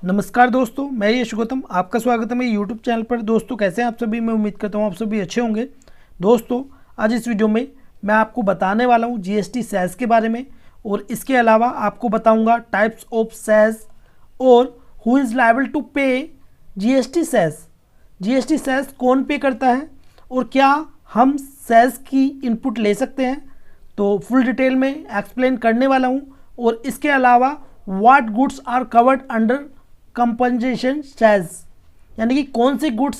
नमस्कार दोस्तों, मैं यश गौतम, आपका स्वागत है मेरे यूट्यूब चैनल पर। दोस्तों कैसे हैं आप सभी? मैं उम्मीद करता हूं आप सभी अच्छे होंगे। दोस्तों आज इस वीडियो में मैं आपको बताने वाला हूं जीएसटी सेस के बारे में, और इसके अलावा आपको बताऊंगा टाइप्स ऑफ सेस और who is liable to pay GST cess. GST cess कौन पे करता है और क्या हम सेस की इनपुट ले सकते हैं, तो फुल डिटेल में एक्सप्लेन करने वाला हूँ। और इसके अलावा what goods are covered under compensation cess, यानी कि कौन से गुड्स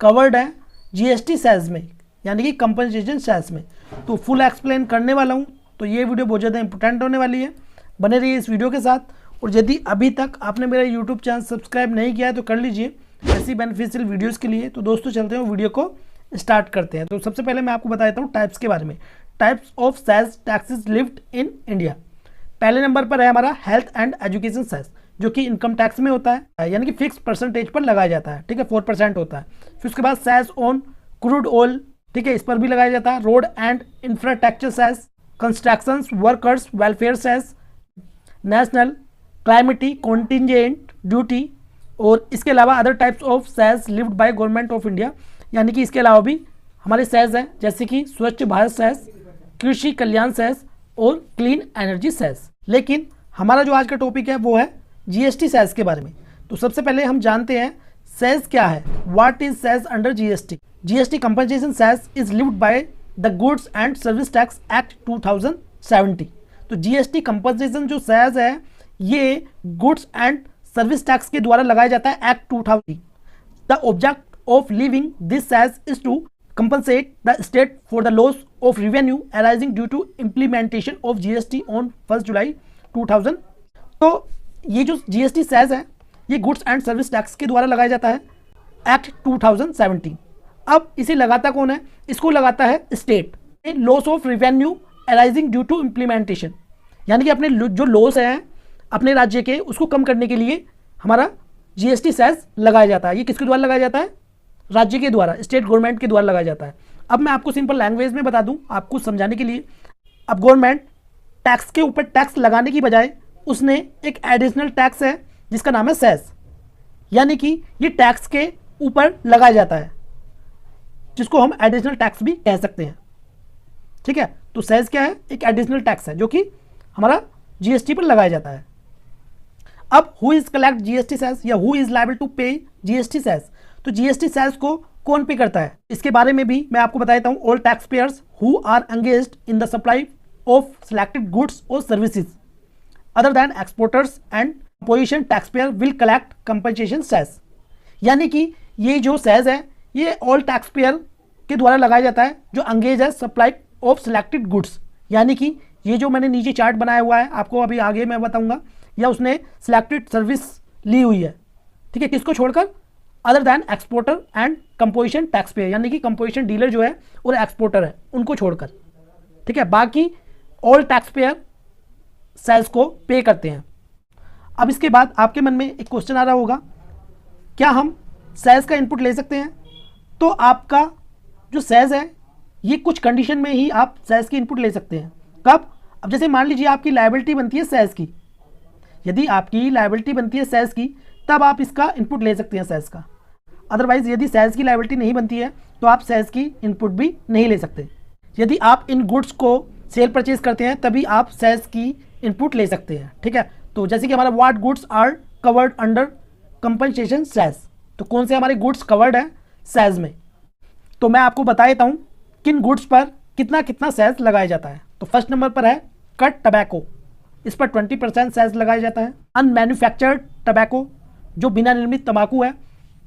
कवर्ड हैं जीएसटी सेस में, यानी कि कंपनसेशन सेस में, तो फुल एक्सप्लेन करने वाला हूं। तो ये वीडियो बहुत ज़्यादा इंपॉर्टेंट होने वाली है, बने रहिए इस वीडियो के साथ। और यदि अभी तक आपने मेरा यूट्यूब चैनल सब्सक्राइब नहीं किया है तो कर लीजिए ऐसी बेनिफिशियल वीडियोज़ के लिए। तो दोस्तों चलते हैं वीडियो को स्टार्ट करते हैं। तो सबसे पहले मैं आपको बताता हूँ टाइप्स के बारे में। Types of cess taxes levied in India. पहले नंबर पर है हमारा हेल्थ एंड एजुकेशन सेस, जो कि इनकम टैक्स में होता है, यानी कि फिक्स परसेंटेज पर लगाया जाता है। ठीक है, 4% होता है। फिर उसके बाद सेस ऑन क्रूड ऑयल, ठीक है, इस पर भी लगाया जाता है। Road and infrastructure cess, construction workers welfare cess, national calamity contingent duty, और इसके अलावा other types of cess levied by government of India, यानी कि इसके अलावा भी हमारे सेस हैं, जैसे कि स्वच्छ भारत सेस, कृषि कल्याण सेस और क्लीन एनर्जी सेस। लेकिन हमारा जो आज का टॉपिक है वो है जीएसटी सेस के बारे में। तो सबसे पहले हम जानते हैं सेस क्या है। What is cess under GST? GST compensation cess is levied by the goods and service tax act 2070। तो जीएसटी कंपनसेशन जो सेस है ये गुड्स एंड सर्विस टैक्स के द्वारा लगाया जाता है, act 2000। The object of levying this cess is to compensate the state for the loss of revenue arising due to implementation of GST on 1 जुलाई 2000। तो ये जो GST सेस है ये गुड्स एंड सर्विस टैक्स के द्वारा लगाया जाता है, एक्ट 2017। अब इसे लगाता कौन है? इसको लगाता है state. Loss of revenue arising due to implementation, यानी कि अपने जो लॉस हैं अपने राज्य के उसको कम करने के लिए हमारा GST सेस लगाया जाता है। ये किसके द्वारा लगाया जाता है? राज्य के द्वारा, स्टेट गवर्नमेंट के द्वारा लगाया जाता है। अब मैं आपको सिंपल लैंग्वेज में बता दूं आपको समझाने के लिए। अब गवर्नमेंट टैक्स के ऊपर टैक्स लगाने की बजाय उसने एक एडिशनल टैक्स है जिसका नाम है सेस, यानी कि ये टैक्स के ऊपर लगाया जाता है, जिसको हम एडिशनल टैक्स भी कह सकते हैं। ठीक है, तो सेस क्या है? एक एडिशनल टैक्स है जो कि हमारा जीएसटी पर लगाया जाता है। अब who is collect GST cess या who is liable to pay GST cess? तो जीएसटी सेस को कौन पे करता है इसके बारे में भी मैं आपको बता देता हूं। All tax payers who are engaged in the supply of selected goods और services other than exporters and position tax payer will collect compensation cess, यानी कि ये जो सेस है ये ऑल टैक्स पेयर के द्वारा लगाया जाता है जो एंगेज है सप्लाई ऑफ सिलेक्टेड गुड्स, यानी कि ये जो मैंने नीचे चार्ट बनाया हुआ है आपको अभी आगे मैं बताऊंगा, या उसने सिलेक्टेड सर्विस ली हुई है। ठीक है, किसको छोड़कर? Other than exporter and composition tax payer, यानी कि कंपोजिशन डीलर जो है और एक्सपोर्टर है उनको छोड़कर। ठीक है, बाकी ऑल टैक्स पेयर सेस को पे करते हैं। अब इसके बाद आपके मन में एक क्वेश्चन आ रहा होगा, क्या हम सेस का इनपुट ले सकते हैं? तो आपका जो सेस है ये कुछ कंडीशन में ही आप सेस की इनपुट ले सकते हैं। कब? अब जैसे मान लीजिए आपकी लायबिलिटी बनती है सेस की, यदि आपकी लायबिलिटी बनती है सेस की तब आप इसका इनपुट ले सकते हैं सेस का। अदरवाइज यदि सेस की लायबिलिटी नहीं बनती है तो आप सेस की इनपुट भी नहीं ले सकते। यदि आप इन गुड्स को सेल परचेज करते हैं तभी आप सेस की इनपुट ले सकते हैं। ठीक है, तो जैसे कि हमारा what goods are covered under compensation cess, तो कौन से हमारे गुड्स कवर्ड है सेस में, तो मैं आपको बता देता हूँ किन गुड्स पर कितना कितना सेस लगाया जाता है। तो फर्स्ट नंबर पर है कट टबैको, इस पर 20% सेस लगाया जाता है। अनमैन्युफैक्चर्ड टबैको, जो बिना निर्मित तंबाकू है,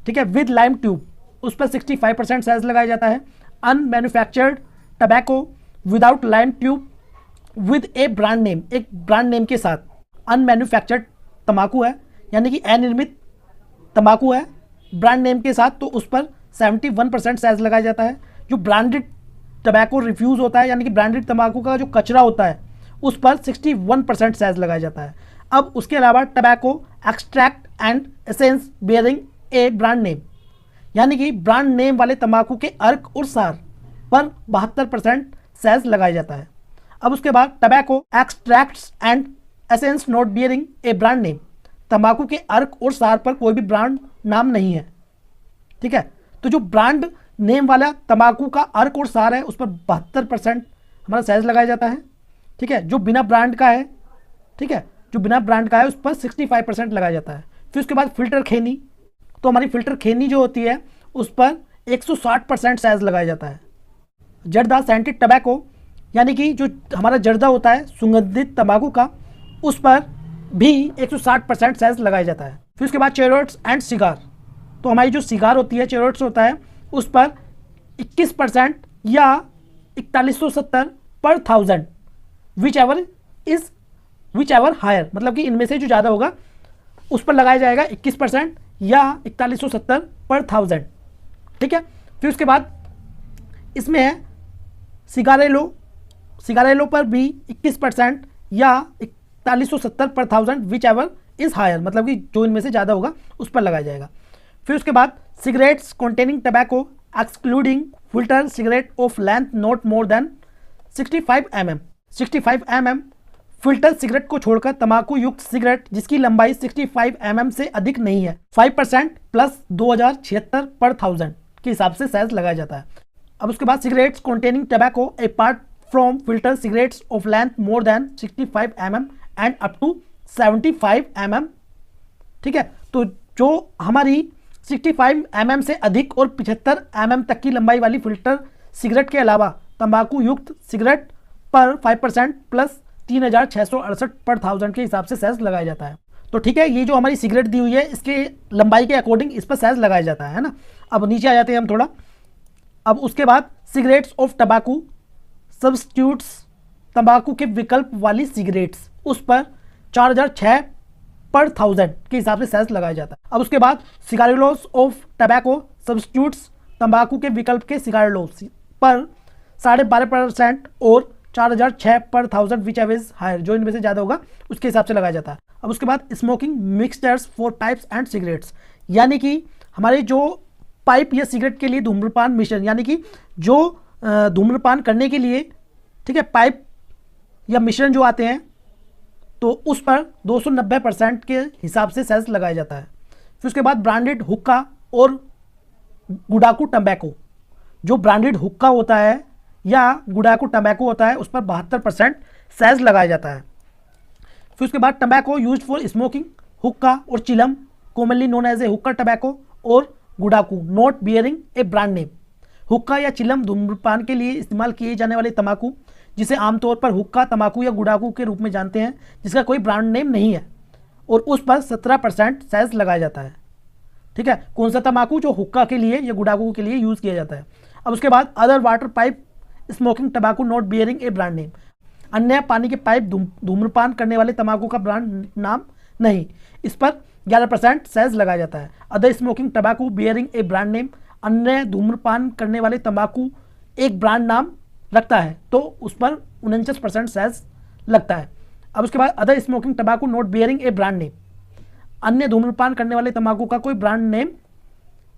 ठीक है, विद लाइम ट्यूब, उस पर 65% सेस लगाया जाता है। Unmanufactured tobacco without lime tube with a brand name, एक ब्रांड नेम के साथ अनमैन्युफैक्चर्ड तंबाकू है, यानी कि अनिर्मित तंबाकू है ब्रांड नेम के साथ, तो उस पर 71% सेस लगाया जाता है। जो ब्रांडेड टबैको रिफ्यूज़ होता है, यानी कि ब्रांडेड तंबाकू का जो कचरा होता है उस पर 61% सेस लगाया जाता है। अब उसके अलावा tobacco extract and essence bearing A brand name, यानी कि ब्रांड नेम वाले तंबाकू के अर्क और सार पर 72% सेस लगाया जाता है। अब उसके बाद tobacco extracts and essence not bearing a brand name, तंबाकू के अर्क और सार पर कोई भी ब्रांड नाम नहीं है। ठीक है, तो जो ब्रांड नेम वाला तंबाकू का अर्क और सार है उस पर 72% हमारा सेस लगाया जाता है। ठीक है, जो बिना ब्रांड का है, ठीक है, जो बिना ब्रांड का है उस पर 65% लगाया जाता है। फिर उसके बाद फिल्टर खैनी, तो हमारी फिल्टर खैनी जो होती है उस पर 160% सेस लगाया जाता है। जर्दा सेंटेड टबैको, यानी कि जो हमारा जर्दा होता है सुगंधित तंबाकू का, उस पर भी 160% सेस लगाया जाता है। फिर उसके बाद चेरोट्स एंड सिगार, तो हमारी जो सिगार होती है, चेरोट्स होता है, उस पर 21% या 4170 पर 1000 विच एवर हायर, मतलब कि इनमें से जो ज़्यादा होगा उस पर लगाया जाएगा 21% या 4170 पर 1000। ठीक है, फिर उसके बाद इसमें है सिगारेलो पर भी 21% या 4170 पर 1000 विच एवर इज़ हायर, मतलब कि जो इनमें से ज़्यादा होगा उस पर लगाया जाएगा। फिर उसके बाद cigarettes containing tobacco excluding filter cigarette of length not more than 65 mm। 65 mm filter cigarette को छोड़कर तंबाकू युक्त सिगरेट जिसकी लंबाई 65 mm से अधिक नहीं है 5% प्लस 2076 पर 1000 के हिसाब से सेस लगाया जाता है। अब उसके बाद cigarettes containing tobacco apart from filter cigarettes of length more than 65 mm and up to 75 mm। ठीक है, तो जो हमारी 65 mm से अधिक और 75 mm तक की लंबाई वाली फिल्टर सिगरेट के अलावा तंबाकू युक्त सिगरेट पर 5% प्लस 3668 पर 1000 के हिसाब से सेस लगाया जाता है। तो ठीक है, ये जो हमारी सिगरेट दी हुई है इसके लंबाई के अकॉर्डिंग इस पर सेस लगाया जाता है ना। अब नीचे आ जाते हैं हम थोड़ा। अब उसके बाद सिगरेट्स ऑफ टबाकू सब्स्टिट्यूट्स, तंबाकू के विकल्प वाली सिगरेट्स, उस पर 4006 पर 1000 के हिसाब से सेस लगाया जाता है। अब उसके बाद सिगारेलोस ऑफ टबैको सब्स्टिट्यूट्स, तंबाकू के विकल्प के सिगारेलोस पर 12.5% और 4006 पर 1000 विच एवरेज हायर, जो इनमें से ज़्यादा होगा उसके हिसाब से लगाया जाता है। अब उसके बाद smoking mixtures for pipes and cigarettes, यानी कि हमारे जो पाइप या सिगरेट के लिए धूम्रपान मिश्रण, यानी कि जो धूम्रपान करने के लिए, ठीक है, पाइप या मिश्रण जो आते हैं तो उस पर 290% के हिसाब से सेस लगाया जाता है। फिर उसके बाद ब्रांडेड हुक्का और गुड़ाकू टम्बैको, जो ब्रांडेड हुक्का होता है या गुड़ाकू टम्बैको होता है उस पर 72% सेस लगाया जाता है। फिर उसके बाद टम्बैको यूज्ड फॉर स्मोकिंग, हुक्का और चिलम कॉमनली नोन एज ए हुक्का टम्बैको और gudaku not bearing a brand name. हुक्का या चिलम धूम्रपान के लिए इस्तेमाल किए जाने वाले तंबाकू जिसे आमतौर पर हुक्का तंबाकू या गुड़ाकू के रूप में जानते हैं, जिसका कोई ब्रांड नेम नहीं है, और उस पर 17% सेस लगाया जाता है। ठीक है, कौन सा तंबाकू? जो हुक्का के लिए या गुड़ाकू के लिए यूज़ किया जाता है। अब उसके बाद other water pipe smoking टबाकू not bearing a brand name, अन्य पानी के पाइप धूम्रपान करने वाले तंबाकू का ब्रांड नाम नहीं, इस पर 11% सेस लगाया जाता है। Other smoking टबाकू bearing a brand name, अन्य धूम्रपान करने वाले तंबाकू एक ब्रांड नाम रखता है तो उस पर 49% सेस लगता है। अब उसके बाद other smoking टबाकू not bearing a brand name, अन्य धूम्रपान करने वाले तंबाकू का कोई ब्रांड नेम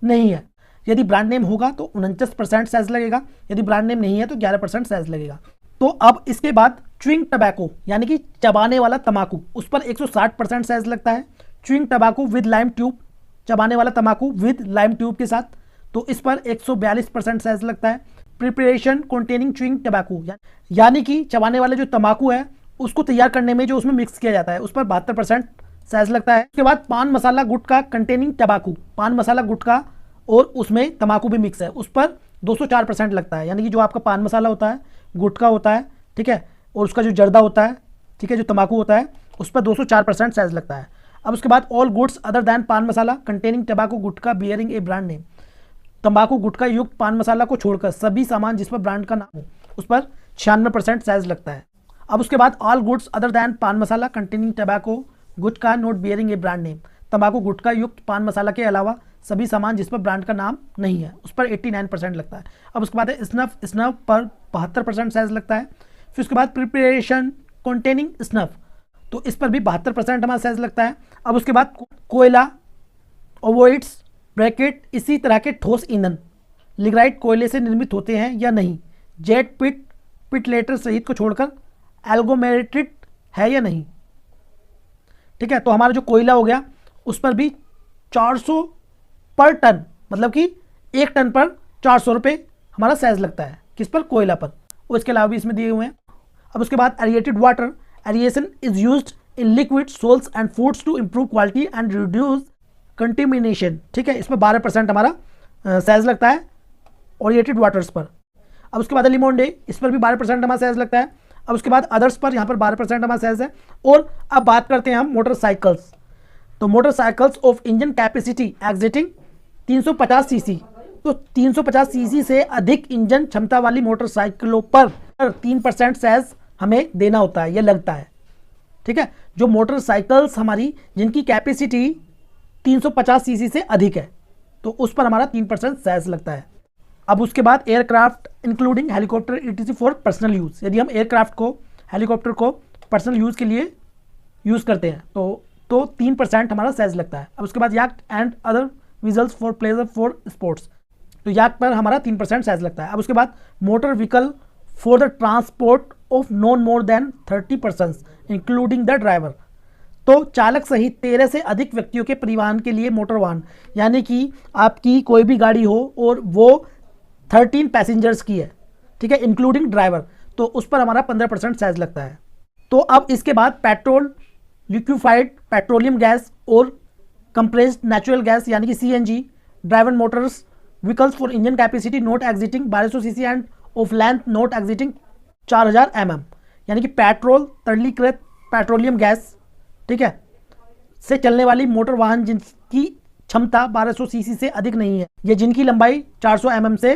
नहीं है। यदि ब्रांड नेम होगा तो 49% सेस लगेगा, यदि ब्रांड नेम नहीं है तो 11% सेस लगेगा। तो अब इसके बाद च्युइंग टबैको यानी कि चबाने वाला तंबाकू, उस पर 160% सेस लगता है। Chewing tobacco with lime tube, चबाने वाला तंबाकू विद लाइम ट्यूब के साथ, तो इस पर 142% सेस लगता है। प्रिपरेशन कॉन्टेनिंग च्युइंग टबैको, यानी कि चबाने वाले जो तंबाकू है उसको तैयार करने में जो उसमें मिक्स किया जाता है उस पर 72% सेस लगता है। उसके बाद पान मसाला गुटखा कंटेनिंग टबैको, पान मसाला गुटखा और उसमें तंबाकू भी मिक्स है, उस पर 204% लगता है। यानी कि जो आपका पान मसाला होता है, गुटखा होता है, ठीक है, और उसका जो जर्दा होता है, ठीक है, जो तंबाकू होता है उस पर 204% सेस लगता है। अब उसके बाद all goods other than pan masala containing tobacco gutkha bearing a brand name, तंबाकू गुटखा युक्त पान मसाला को छोड़कर सभी सामान जिस पर ब्रांड का नाम हो उस पर 96% सेस लगता है। अब उसके बाद all goods other than pan masala containing tobacco gutkha not bearing a brand name, तंबाकू गुटखा युक्त पान मसाला के अलावा सभी सामान जिस पर ब्रांड का नाम नहीं है उस पर 89% लगता है। अब उसके बाद है स्नफ, स्नफ पर 72% सेस लगता है। फिर उसके बाद प्रिपरेशन कॉन्टेनिंग स्नफ, तो इस पर भी 72% हमारा सेस लगता है। अब उसके बाद कोयला, ओवोइड्स ब्रैकेट इसी तरह के ठोस ईंधन लिग्राइट कोयले से निर्मित होते हैं या नहीं, जेट पिट लेटर सहित को छोड़कर एल्गोमेट्रिट है या नहीं, ठीक है। तो हमारा जो कोयला हो गया उस पर भी 400 पर टन, मतलब कि 1 टन पर 400 रुपये हमारा सेस लगता है। किस पर? कोयला पर। और इसके अलावा भी इसमें दिए हुए हैं। अब उसके बाद aerated water, aeration is used in liquid sols and foods to improve quality and reduce contamination. ठीक है, इसमें 12% हमारा सेस लगता है ओरिएटेड वाटर्स पर। अब उसके बाद लिमोंडे, इस पर भी 12% हमारा सेस लगता है। अब उसके बाद अदर्स पर यहाँ पर 12% हमारा सेस है। और अब बात करते हैं हम मोटरसाइकिल्स। तो motorcycles of engine capacity exiting 350 CC, तो 350 सीसी से अधिक इंजन क्षमता वाली मोटरसाइकिलों पर 3% सेस हमें देना होता है, यह लगता है। ठीक है, जो मोटरसाइकिल्स हमारी जिनकी कैपेसिटी 350 सीसी से अधिक है तो उस पर हमारा 3% सेस लगता है। अब उसके बाद aircraft including helicopter ETC for personal use, यदि हम एयरक्राफ्ट को, हेलीकॉप्टर को पर्सनल यूज़ के लिए यूज़ करते हैं तो 3% हमारा सेस लगता है। अब उसके बाद याक and other whistles for pleasure for sports, तो याक पर हमारा 3% सेस लगता है। अब उसके बाद motor vehicle for the transport of non more than 30 persons including the driver, तो चालक सहित 13 से अधिक व्यक्तियों के परिवहन के लिए मोटर वाहन, यानी कि आपकी कोई भी गाड़ी हो और वो 13 पैसेंजर्स की है, ठीक है, इंक्लूडिंग ड्राइवर, तो उस पर हमारा 15% सेस लगता है। तो अब इसके बाद पेट्रोल, लिक्विफाइड पेट्रोलियम गैस और कंप्रेस्ड नेचुरल गैस यानी कि CNG driven Motors vehicles for engine capacity not exiting 1200 CC end of length not exiting 4000 mm, यानी कि पेट्रोल, तरलीकृत पेट्रोलियम गैस, ठीक है, से चलने वाली मोटर वाहन जिनकी क्षमता 1200 सीसी से अधिक नहीं है, या जिनकी लंबाई 400 mm से,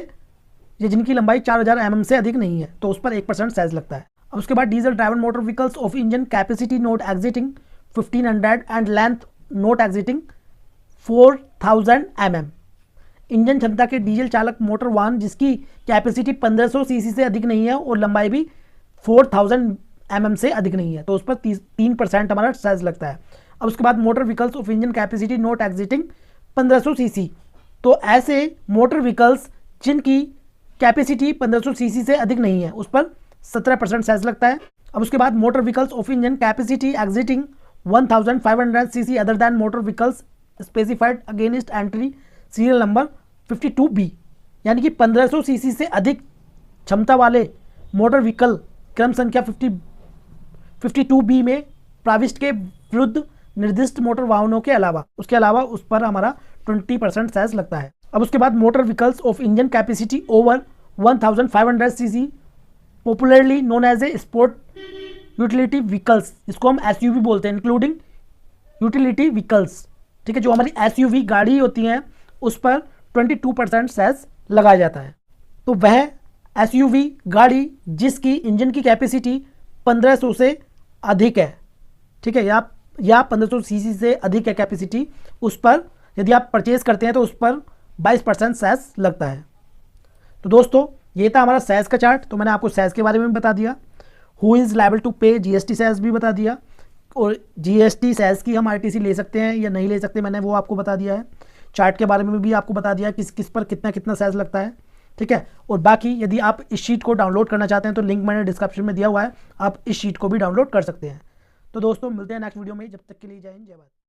या जिनकी लंबाई 4000 mm से अधिक नहीं है, तो उस पर 1% सेस लगता है। अब उसके बाद diesel driven motor vehicles of engine capacity not exiting 1500 and length not exiting 4000 mm, engine क्षमता के डीजल चालक मोटर वाहन जिसकी कैपेसिटी 1500 सीसी से अधिक नहीं है और लंबाई भी 4000 mm से अधिक नहीं है, तो उस पर 3% हमारा सेस लगता है। अब उसके बाद motor vehicles of engine capacity not exiting 1500 CC, तो ऐसे मोटर व्हीकल्स जिनकी कैपेसिटी 1500 सीसी से अधिक नहीं है उस पर 17% सेस लगता है। अब उसके बाद motor vehicles of engine capacity exiting 1500 CC other than motor vehicles specified against entry serial number 52B, यानी कि 1500 सीसी से अधिक क्षमता वाले मोटर व्हीकल क्रम संख्या 52B में प्रविष्ट के विरुद्ध निर्दिष्ट मोटर वाहनों के अलावा, उसके अलावा उस पर हमारा 20% सेस लगता है। अब उसके बाद motor vehicles of engine capacity over 1500 CC popularly known as a sport utility vehicles, इसको हम SUV बोलते हैं, इंक्लूडिंग यूटिलिटी व्हीकल्स, ठीक है, जो हमारी SUV गाड़ी होती हैं उस पर 22% सेस लगाया जाता है। तो वह SUV गाड़ी जिसकी इंजन की कैपेसिटी 1500 से अधिक है, ठीक है, या 1500 सीसी से अधिक है कैपेसिटी, उस पर यदि आप परचेज करते हैं तो उस पर 22% सेस लगता है। तो दोस्तों ये था हमारा सेस का चार्ट। तो मैंने आपको सेस के बारे में बता दिया, हु इज़ लायबल टू पे GST सेस भी बता दिया, और GST सेस की हम RTC ले सकते हैं या नहीं ले सकते मैंने वो आपको बता दिया है। चार्ट के बारे में भी आपको बता दिया किस किस पर कितना कितना सेस लगता है, ठीक है। और बाकी यदि आप इस शीट को डाउनलोड करना चाहते हैं तो लिंक मैंने डिस्क्रिप्शन में दिया हुआ है, आप इस शीट को भी डाउनलोड कर सकते हैं। तो दोस्तों मिलते हैं नेक्स्ट वीडियो में, जब तक के लिए जय हिंद जय भारत।